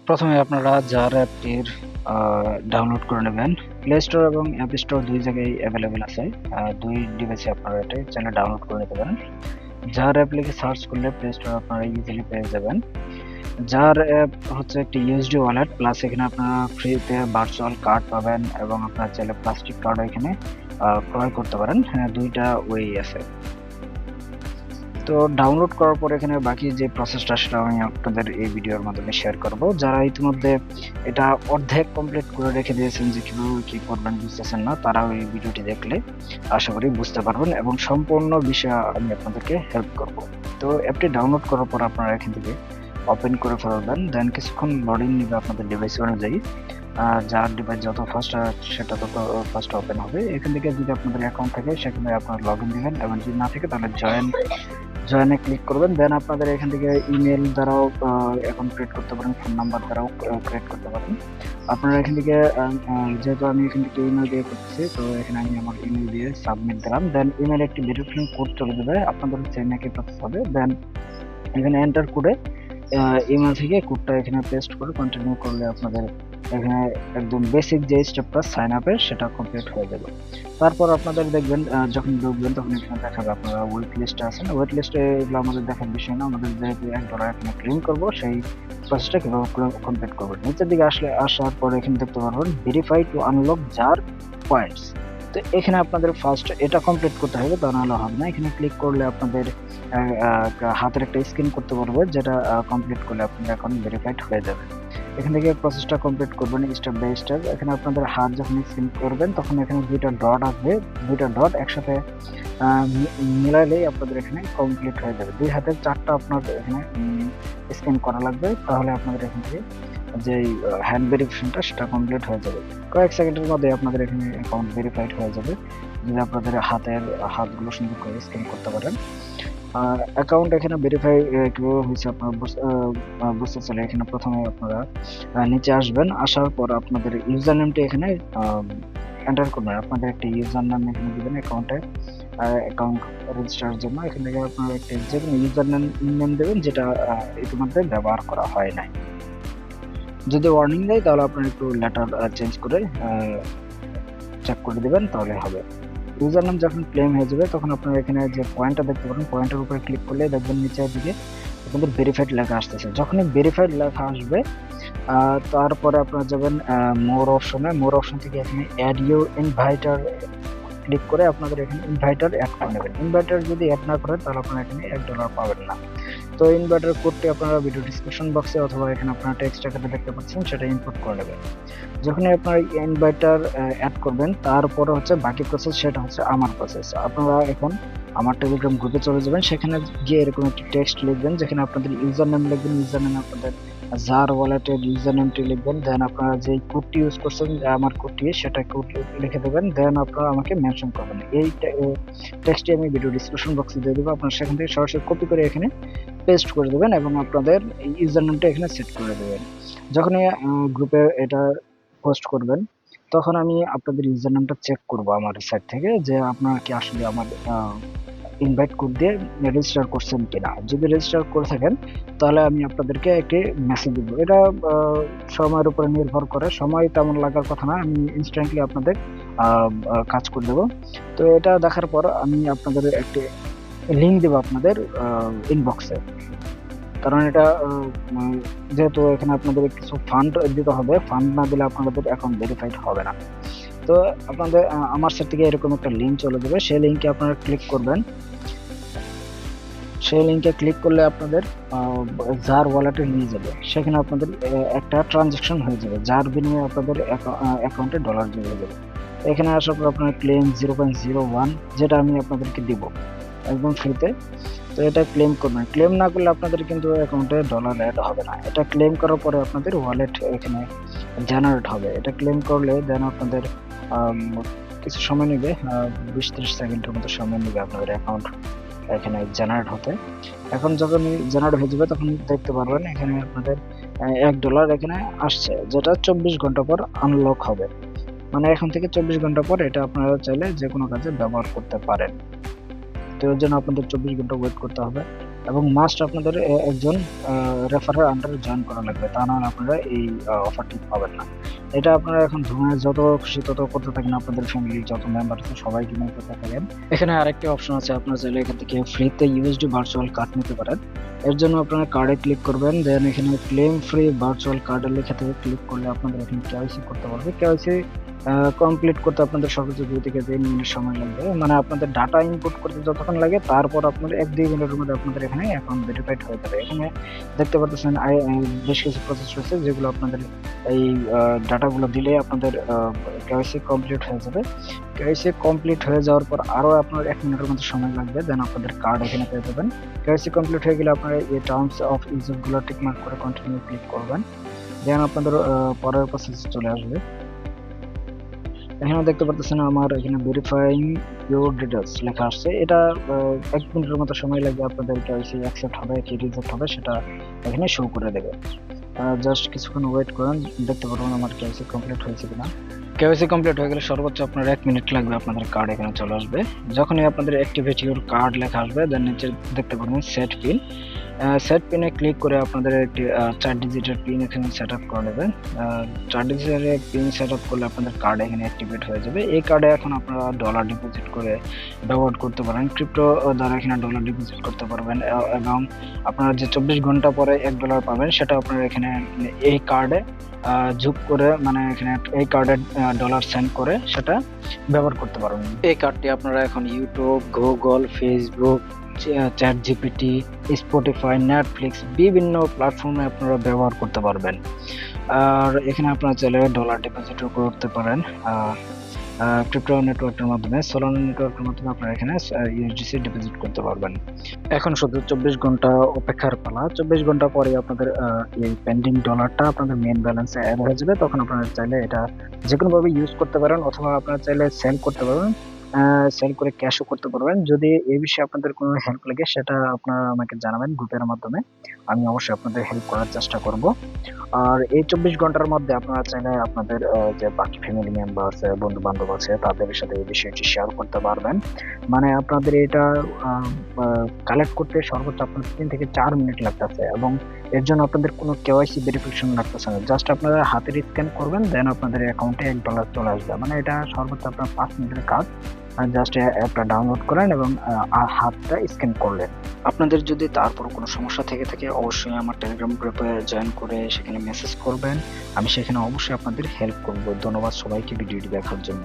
প্রথমে আপনারা jar অ্যাপটির download করে নেবেন। প্লে স্টোর এবং অ্যাপ স্টোর দুই জায়গায় অ্যাভেলেবেল আছে। দুই ডিভাইসে আপনারা এটা চাইলে ডাউনলোড করে নিতে পারেন। জার অ্যাপ লিখে সার্চ করলে প্লে স্টোর আপনারা ইজিলি পেয়ে যাবেন। জার অ্যাপ হচ্ছে একটি ইউএসডি ওয়ালেট, প্লাস এখানে আপনারা ফ্রিতে ভার্চুয়াল কার্ড পাবেন এবং আপনারা চাইলে প্লাস্টিক কার্ডও এখানে ক্রয় করতে পারেন। হ্যাঁ, দুইটা ওয়েই আছে। তো ডাউনলোড করার পর এখানে বাকি যে প্রসেসটা সেটা আমি আপনাদের এই ভিডিওর মাধ্যমে শেয়ার করব। যারা ইতিমধ্যে এটা অর্ধেক কমপ্লিট করে রেখে দিয়েছেন যে কিভাবে কি করবেন বুঝতেছেন না, তারাও এই ভিডিওটি দেখলে আশা করি বুঝতে পারবেন এবং সম্পূর্ণ বিষয় আমি আপনাদেরকে হেল্প করব। তো অ্যাপটি ডাউনলোড করার পর আপনারা এখান থেকে ওপেন করে ফেলবেন। দেন কিছুক্ষণ লোডিং নেবে আপনাদের ডিভাইস অনুযায়ী। যার ডিভাইস যত ফার্স্ট সেটা তত ফার্স্ট ওপেন হবে। এখান থেকে যদি আপনাদের অ্যাকাউন্ট থাকে সেখানে আপনারা লগ ইন দেবেন, এবং যদি না থাকে তাহলে জয়েনে ক্লিক করবেন। দেন আপনাদের এখান থেকে ইমেল দ্বারাও অ্যাকাউন্ট ক্রিয়েট করতে পারেন, ফোন নাম্বার দ্বারাও ক্রিয়েট করতে পারেন। আপনারা এখান থেকে যেহেতু আমি এখান থেকে ইমেল দিয়ে করতেছি, তো এখানে আমি আমার ইমেল দিয়ে সাবমিট দিলাম। দেন ইমেল একটি ভেরিফিকেশন কোড চলে যাবে, আপনাদের সেম একই প্রসেস হবে। দেন এখানে এন্টার করে ইমেল থেকে কোডটা এখানে পেস্ট করে কন্টিনিউ করলে আপনাদের এখানে একদম বেসিক যে স্টেপটা সাইন আপের সেটা কমপ্লিট হয়ে যাবে। তারপর আপনাদের দেখবেন যখন ঢুকবেন তখন এখানে দেখাবে আপনারা ওয়েট লিস্টে আছেন। ওয়েট লিস্টে এগুলো আমাদের দেখার বিষয় না, আমাদের যেহেতু $1 এখানে ক্লেম করবো সেই প্রসেসটা কীভাবে কমপ্লিট করবেন। নিচের দিকে আসার পর এখানে দেখতে পারবেন verify to unlock jar points. তো এখানে আপনাদের ফার্স্ট এটা কমপ্লিট করতে হবে, তা নাহলে হবে না। এখানে ক্লিক করলে আপনাদের হাতের একটা স্ক্যান করতে পারবে, যেটা কমপ্লিট করলে আপনাদের অ্যাকাউন্ট ভেরিফাইড হয়ে যাবে। এখান থেকে প্রসেসটা কমপ্লিট করবেন স্টেপ বাই স্টেপ। এখানে আপনাদের হাত যখন স্ক্যান করবেন তখন এখানে দুইটা ডট আসবে, দুইটা ডট একসাথে মিলাইলেই আপনাদের এখানে কমপ্লিট হয়ে যাবে। দুই হাতের চারটা আপনার এখানে স্ক্যান করা লাগবে, তাহলে আপনাদের এখান থেকে যে হ্যান্ড ভেরিফিকেশনটা সেটা কমপ্লিট হয়ে যাবে। কয়েক সেকেন্ডের মধ্যে আপনাদের এখানে অ্যাকাউন্ট ভেরিফাইড হয়ে যাবে, যদি আপনাদের হাতগুলো সুন্দর করে স্ক্যান করতে পারেন। আর অ্যাকাউন্ট এখানে ভেরিফাই কিভাবে হয়েছে আপনারা বুঝতে চাইলে এখানে প্রথমে আপনারা নিচে আসবেন। আসার পর আপনাদের ইউজার নেমটি এখানে এন্টার করবেন। আপনাদের একটা ইউজার নাম এখানে দিবেন অ্যাকাউন্টে, অ্যাকাউন্ট রেজিস্টারের জন্য। এখান থেকে আপনারা একটা যে কোনো ইউজার নেম দেবেন যেটা ইতিমধ্যে ব্যবহার করা হয় নাই। যদি ওয়ার্নিং দেয় তাহলে আপনারা একটু লেটার চেঞ্জ করে চেক করে দিবেন, তাহলে হবে। ইউজার নাম যখন ক্লেম হয়ে যাবে তখন আপনারা এখানে যে পয়েন্টটা দেখতে পারেন, পয়েন্টের উপরে ক্লিক করলে দেখবেন নিচের দিকে আপনাদের ভেরিফাইড লেখা আসতেছে। যখনই ভেরিফাইড লেখা আসবে তারপরে আপনারা যাবেন মোর অপশনে। মোর অপশন থেকে এখানে অ্যাড ইউর ইনভাইটার ক্লিক করে আপনাদের এখানে ইনভাইটার অ্যাড করে নেবেন। ইনভাইটার যদি অ্যাড না করেন তাহলে আপনারা এখানে $1 পাবেন না। তো ইনভাইটার কোডটি আপনারা ভিডিও ডিসক্রিপশন বক্সে অথবা এখানে আপনারা টেক্সট আকারে দেখতে পাচ্ছেন, সেটা ইনপুট করে নেবেন। যখনই আপনারা ইনভাইটার অ্যাড করবেন তারপরে হচ্ছে বাকি প্রসেস, সেটা হচ্ছে আমার প্রসেস। আপনারা এখন আমার টেলিগ্রাম গ্রুপে চলে যাবেন, সেখানে গিয়ে এরকম একটি টেক্সট লিখবেন, যেখানে আপনাদের ইউজার নেম লিখবেন, ইউজার নেম আপনাদের জার ওয়ালেটের ইউজার নেমটি লিখবেন। দেন আপনারা যে কোডটি ইউজ করছেন আমার কোডটি, সেটা কোড লিখে দেবেন। দেন আপনারা আমাকে মেনশন করবেন। এই টেক্সটটি আমি ভিডিও ডিসক্রিপশন বক্সে দিয়ে দেবো, আপনারা সেখান থেকে সরাসরি কপি করে এখানে পেস্ট করে দেবেন এবং আপনাদের ইউজার নেমটা এখানে সেট করে দেবেন। যখনই গ্রুপে এটা পোস্ট করবেন তখন আমি আপনাদের ইউজার নামটা চেক করব আমার সাইট থেকে, যে আপনারা কি আসলে আমার ইনভাইট কোড দিয়ে রেজিস্টার করছেন কিনা। যদি রেজিস্টার করে থাকেন তাহলে আমি আপনাদেরকে একটি মেসেজ দেবো। এটা সময়ের উপরে নির্ভর করে, সময় তেমন লাগার কথা না, আমি ইনস্ট্যান্টলি আপনাদের কাজ করে দেবো। তো এটা দেখার পর আমি আপনাদের একটি লিঙ্ক দেবো আপনাদের ইনবক্সে, কারণ এটা যেহেতু এখানে আপনাদের কিছু ফান্ড দিতে হবে, ফান্ড না দিলে আপনাদের অ্যাকাউন্ট ভেরিফাইড হবে না। তো আপনাদের আমার সাইট থেকে এরকম একটা লিঙ্ক চলে যাবে, সেই লিঙ্কে আপনারা ক্লিক করবেন। সেই লিঙ্কে ক্লিক করলে আপনাদের জার ওয়ালেটে নিয়ে যাবে, সেখানে আপনাদের একটা ট্রানজাকশন হয়ে যাবে, যার বিনিময়ে আপনাদের অ্যাকাউন্টে ডলার যোগ হয়ে যাবে। এখানে আসার পর আপনার ক্লেম 0.01, যেটা আমি আপনাদেরকে দিব একদম ফ্রিতে। তো এটা ক্লেম করবেন। ক্লেম না করলে আপনাদের কিন্তু অ্যাকাউন্টে ডলার অ্যাড হবে না। এটা ক্লেম করার পরে আপনাদের ওয়ালেট এখানে জেনারেট হবে। এটা ক্লেম করলে দেন আপনাদের কিছু সময় নেবে, 20-30 সেকেন্ডের মতো সময় নেবে আপনাদের অ্যাকাউন্ট এখানে জেনারেট হতে। এখন যখন জেনারেট হয়ে যাবে তখন দেখতে পারবেন এখানে আপনাদের $1 এখানে আসছে, যেটা 24 ঘন্টা পর আনলক হবে। মানে এখন থেকে 24 ঘন্টা পর এটা আপনারা চাইলে যে কোনো কাজে ব্যবহার করতে পারেন। তো এর জন্য আপনাদের 24 ঘন্টা ওয়েট করতে হবে। এবং মাস্ট আপনাদের একজন রেফারের আন্ডারে জয়েন করা লাগবে, তা নাহলে আপনারা এই অফারটি পাবেন না। এটা আপনারা এখন ধরুন যত খুশি তত করতে থাকেন, আপনাদের ফ্যামিলি যত মেম্বার আছে সবাইকে নিয়ে করতে থাকেন। এখানে আরেকটি অপশন আছে, আপনারা চাইলে এখান থেকে ফ্রিতে ইউএসডি ভার্চুয়াল কার্ড নিতে পারেন। এর জন্য আপনারা কার্ডে ক্লিক করবেন, দেন এখানে ক্লেম ফ্রি ভার্চুয়াল কার্ডের লেখা থেকে ক্লিক করলে আপনাদের এখানে কেওয়াইসি করতে পারবে। কেওয়াইসি কমপ্লিট করতে আপনাদের সর্বোচ্চ 2 থেকে 3 মিনিট সময় লাগবে, মানে আপনাদের ডাটা ইনপুট করতে যতক্ষণ লাগে তারপর আপনার 1-2 মিনিটের মধ্যে আপনাদের এখানে অ্যাকাউন্ট ভেরিফাইড হয়ে যাবে। এখানে দেখতে পাচ্ছেন বেশ কিছু প্রসেস রয়েছে যেগুলো আপনাদের এই ডাটাগুলো দিলে আপনাদের কেওয়াইসি কমপ্লিট হয়ে যাবে। কেওয়াইসি কমপ্লিট হয়ে যাওয়ার পর আরও আপনার 1 মিনিটের মতো সময় লাগবে, দেন আপনাদের কার্ড এখানে পেয়ে যাবেন। কেওয়াইসি কমপ্লিট হয়ে গেলে আপনারা এই টার্মস অফ ইউজগুলো টিকমার্ক করে কন্টিনিউ ক্লিক করবেন, দেন আপনাদের পরের প্রসেস চলে আসবে। এখানে দেখতে পাচ্ছেন আমার এখানে ভেরিফাইং ইউর ডিটেলস লেখা আসছে। এটা 1 মিনিটের মতো সময় লাগবে, আপনাদের কেওয়াইসি অ্যাকসেপ্ট হবে কি রিজেক্ট হবে সেটা এখানে শো করে দেবে। জাস্ট কিছুক্ষণ ওয়েট করেন, দেখতে পারবেন আমার কেওয়াইসি কমপ্লিট হয়েছে কিনা। কেওয়াইসি কমপ্লিট হয়ে গেলে সর্বোচ্চ আপনার 1 মিনিট লাগবে, আপনাদের কার্ড এখানে চলে আসবে। যখনই আপনাদের অ্যাক্টিভেট ইউর কার্ড লেখা আসবে, দেন নিচে দেখতে পারবেন সেট পিন। সেট পিনে ক্লিক করে আপনাদের একটি 4 ডিজিটের পিন এখানে সেট আপ করে নেবেন। 4 ডিজিটের পিন সেট আপ করলে আপনাদের কার্ড এখানে অ্যাক্টিভেট হয়ে যাবে। এই কার্ডে এখন আপনারা ডলার ডিপোজিট করে ব্যবহার করতে পারেন, ক্রিপ্টো দ্বারা এখানে ডলার ডিপোজিট করতে পারবেন, এবং আপনারা যে 24 ঘন্টা পরে $1 পাবেন সেটা আপনারা এখানে এই কার্ডে যোগ করে, মানে এখানে এই কার্ডে ডলার সেন্ড করে সেটা ব্যবহার করতে পারবেন। এই কার্ডটি আপনারা এখন YouTube, Google, Facebook, chat GPT, Spotify, Netflix বিভিন্ন প্ল্যাটফর্মে আপনারা ব্যবহার করতে পারবেন। আর এখানে আপনারা চাইলে ডলার ডিপোজিটও করতে পারেন ক্রিপ্টো নেটওয়ার্কের মাধ্যমে, সোলানা নেটওয়ার্কের মাধ্যমে আপনারা এখানে ইউএসডিসি ডিপোজিট করতে পারবেন। এখন শুধু 24 ঘন্টা অপেক্ষার পালা। 24 ঘন্টা পরে আপনাদের এই পেন্ডিং ডলারটা আপনাদের মেইন ব্যালেন্সে অ্যাড হয়ে যাবে। তখন আপনারা চাইলে এটা যেকোনোভাবে ইউজ করতে পারেন, অথবা আপনারা চাইলে সেল করতে পারবেন, সেল করে ক্যাশও করতে পারবেন। যদি এই বিষয়ে আপনাদের কোনো হেল্প লাগে সেটা আপনারা আমাকে জানাবেন গ্রুপের মাধ্যমে, আমি অবশ্যই আপনাদের হেল্প করার চেষ্টা করব। আর এই 24 ঘন্টার মধ্যে আপনারা চাইলে আপনাদের যে বাকি ফ্যামিলি মেম্বার আছে, বন্ধু বান্ধব আছে, তাদের সাথে এই বিষয়টি শেয়ার করতে পারবেন। মানে আপনাদের এটা কালেক্ট করতে সর্বোচ্চ আপনার 3 থেকে 4 মিনিট লাগতেছে, এবং এর জন্য আপনাদের কোনো কেওয়াইসি ভেরিফিকেশন লাগতেছে না। জাস্ট আপনারা হাতের স্ক্যান করবেন, দেন আপনাদের অ্যাকাউন্টে $1 চলে আসবে। মানে এটা সর্বোচ্চ আপনার 5 মিনিটের কাজ। জাস্ট অ্যাপটা ডাউনলোড করেন এবং হাতটা স্ক্যান করলেন। আপনাদের যদি তারপর কোনো সমস্যা থেকে থাকে অবশ্যই আমার টেলিগ্রাম গ্রুপে জয়েন করে সেখানে মেসেজ করবেন, আমি সেখানে অবশ্যই আপনাদের হেল্প করব। ধন্যবাদ সবাইকে ভিডিওটি দেখার জন্য।